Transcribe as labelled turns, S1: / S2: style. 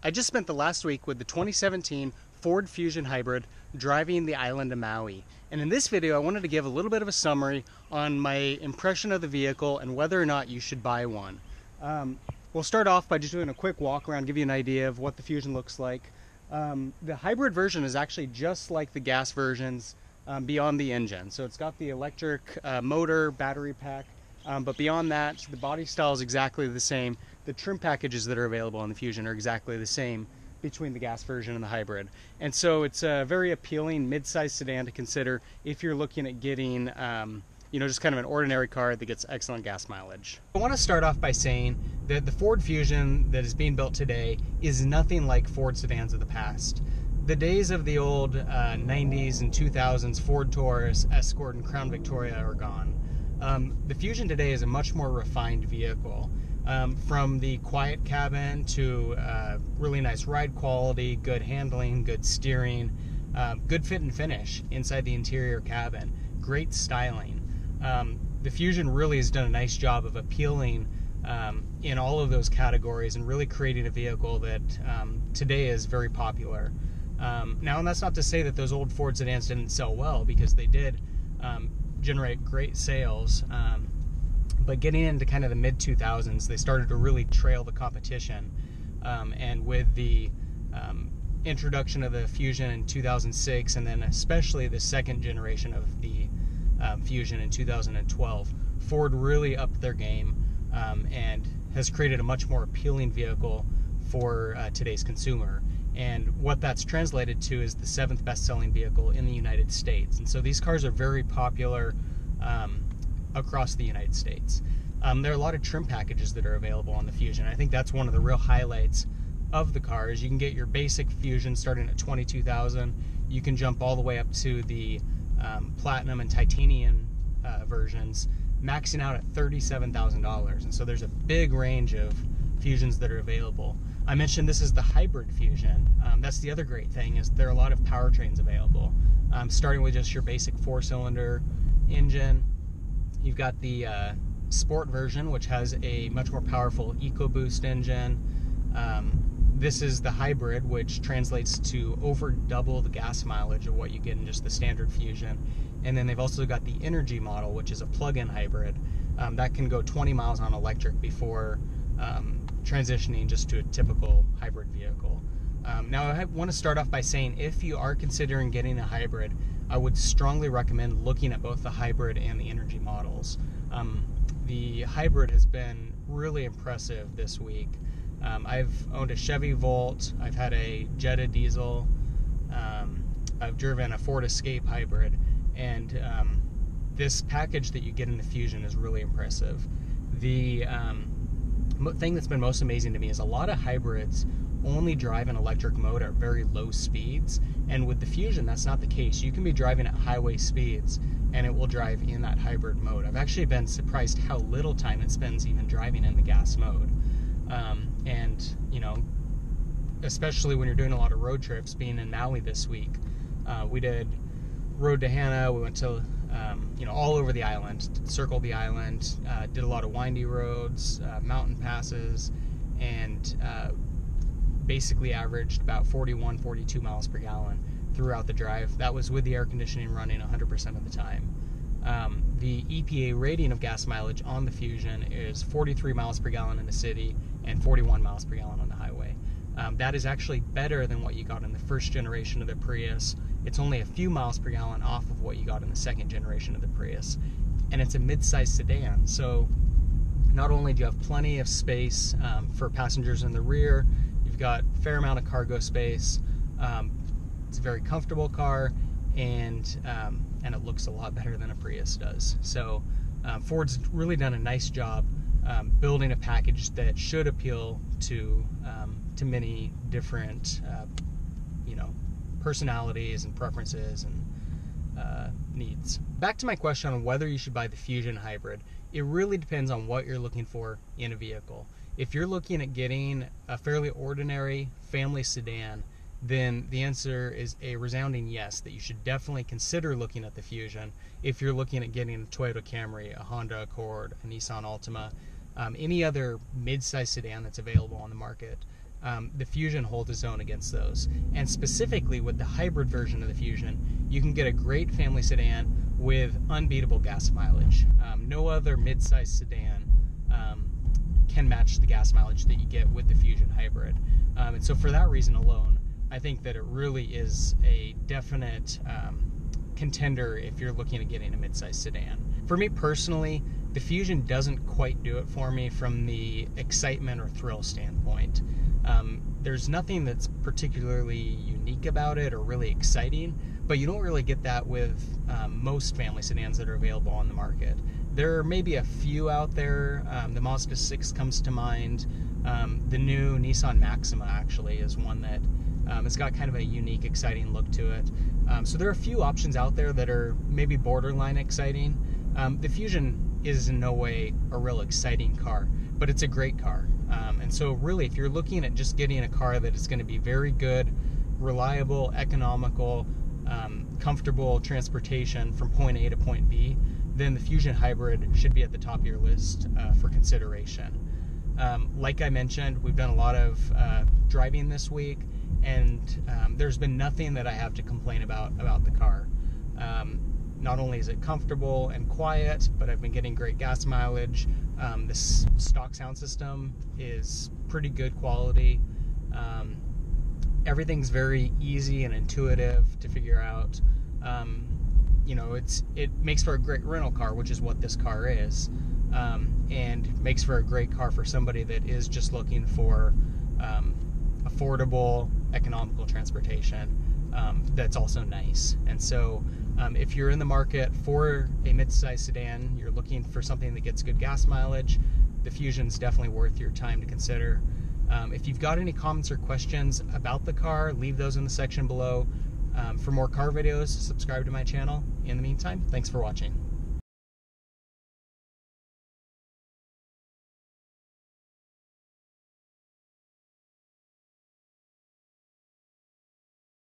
S1: I just spent the last week with the 2017 Ford Fusion Hybrid driving the island of Maui. And in this video, I wanted to give a little bit of a summary on my impression of the vehicle and whether or not you should buy one. We'll start off by just doing a quick walk around, give you an idea of what the Fusion looks like. The hybrid version is actually just like the gas versions beyond the engine. So it's got the electric motor, battery pack, but beyond that, the body style is exactly the same. The trim packages that are available on the Fusion are exactly the same between the gas version and the hybrid. And so it's a very appealing mid-size sedan to consider if you're looking at getting just kind of an ordinary car that gets excellent gas mileage. I want to start off by saying that the Ford Fusion that is being built today is nothing like Ford sedans of the past. The days of the old 90s and 2000s Ford Taurus, Escort, and Crown Victoria are gone. The Fusion today is a much more refined vehicle. From the quiet cabin to really nice ride quality, good handling, good steering, good fit and finish inside the interior cabin, great styling. The Fusion really has done a nice job of appealing in all of those categories and really creating a vehicle that today is very popular. Now, and that's not to say that those old Ford sedans didn't sell well, because they did generate great sales. But getting into kind of the mid-2000s, they started to really trail the competition. And with the introduction of the Fusion in 2006, and then especially the second generation of the Fusion in 2012, Ford really upped their game and has created a much more appealing vehicle for today's consumer. And what that's translated to is the 7th best-selling vehicle in the United States. And so these cars are very popular across the United States. There are a lot of trim packages that are available on the Fusion. I think that's one of the real highlights of the car. Is you can get your basic Fusion starting at $22,000. You can jump all the way up to the Platinum and Titanium versions, maxing out at $37,000. And so there's a big range of Fusions that are available. I mentioned this is the hybrid Fusion. That's the other great thing, is there are a lot of powertrains available. Starting with just your basic 4-cylinder engine. You've got the Sport version, which has a much more powerful Ecoboost engine. This is the hybrid, which translates to over double the gas mileage of what you get in just the standard Fusion. And then they've also got the Energy model, which is a plug-in hybrid that can go 20 miles on electric before transitioning just to a typical hybrid vehicle. Now, I want to start off by saying, if you are considering getting a hybrid, I would strongly recommend looking at both the hybrid and the Energy models. The hybrid has been really impressive this week. I've owned a Chevy Volt, I've had a Jetta diesel, I've driven a Ford Escape hybrid, and this package that you get in the Fusion is really impressive. The thing that's been most amazing to me is a lot of hybrids only drive in electric mode at very low speeds, and with the Fusion that's not the case. You can be driving at highway speeds and it will drive in that hybrid mode. I've actually been surprised how little time it spends even driving in the gas mode. And especially when you're doing a lot of road trips, being in Maui this week, we did Road to Hana, we went to all over the island, circled the island, did a lot of windy roads, mountain passes, and basically averaged about 41, 42 miles per gallon throughout the drive. That was with the air conditioning running 100% of the time. The EPA rating of gas mileage on the Fusion is 43 miles per gallon in the city and 41 miles per gallon on the highway. That is actually better than what you got in the first generation of the Prius. It's only a few miles per gallon off of what you got in the second generation of the Prius. And it's a mid-sized sedan, so not only do you have plenty of space for passengers in the rear, you've got a fair amount of cargo space. It's a very comfortable car, and it looks a lot better than a Prius does. So Ford's really done a nice job building a package that should appeal to many different personalities and preferences and needs. Back to my question on whether you should buy the Fusion hybrid. It really depends on what you're looking for in a vehicle. If you're looking at getting a fairly ordinary family sedan, then the answer is a resounding yes, that you should definitely consider looking at the Fusion. If you're looking at getting a Toyota Camry, a Honda Accord, a Nissan Altima, any other mid-size sedan that's available on the market, the Fusion holds its own against those. And specifically with the hybrid version of the Fusion, you can get a great family sedan with unbeatable gas mileage. No other mid-size sedan can match the gas mileage that you get with the Fusion hybrid. And so for that reason alone, I think that it really is a definite contender if you're looking at getting a mid-size sedan. For me personally, the Fusion doesn't quite do it for me from the excitement or thrill standpoint. There's nothing that's particularly unique about it or really exciting, but you don't really get that with most family sedans that are available on the market. There may be a few out there. The Mazda 6 comes to mind. The new Nissan Maxima actually is one that it's got kind of a unique, exciting look to it. So there are a few options out there that are maybe borderline exciting. The Fusion is in no way a real exciting car, but it's a great car. And so really, if you're looking at just getting a car that is going to be very good, reliable, economical, comfortable transportation from point A to point B, then the Fusion Hybrid should be at the top of your list for consideration. Like I mentioned, we've done a lot of driving this week, and there's been nothing that I have to complain about the car. Not only is it comfortable and quiet, but I've been getting great gas mileage. This stock sound system is pretty good quality. Everything's very easy and intuitive to figure out. You know, it makes for a great rental car, which is what this car is, and makes for a great car for somebody that is just looking for affordable, economical transportation that's also nice. And so if you're in the market for a mid-size sedan, you're looking for something that gets good gas mileage, the Fusion's definitely worth your time to consider. If you've got any comments or questions about the car, leave those in the section below. For more car videos, subscribe to my channel. In the meantime, thanks for watching.